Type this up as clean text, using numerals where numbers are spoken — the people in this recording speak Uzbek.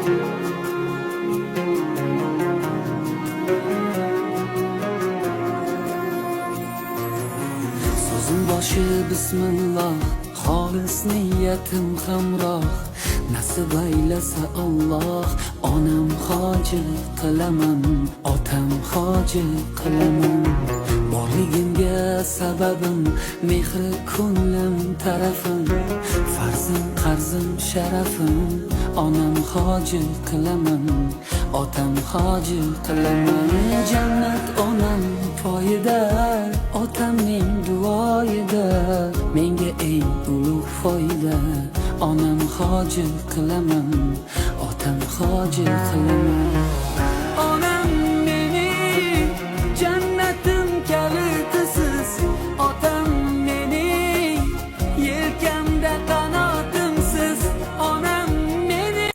So'zim boshi bismillah, xolis niyatim hamroh. Nasib aylasa Alloh, onam hoji qilaman, otam hoji qilaman. Borligimga sababim mehri ko'nglim tarafim, farzim qarzim sharafim. Onam hoji qilaman, otam hoji qilaman. Jannat onam poyida, otamning duoyida. Menga eng ulug' foyda, onam hoji qilaman, otam hoji qilaman.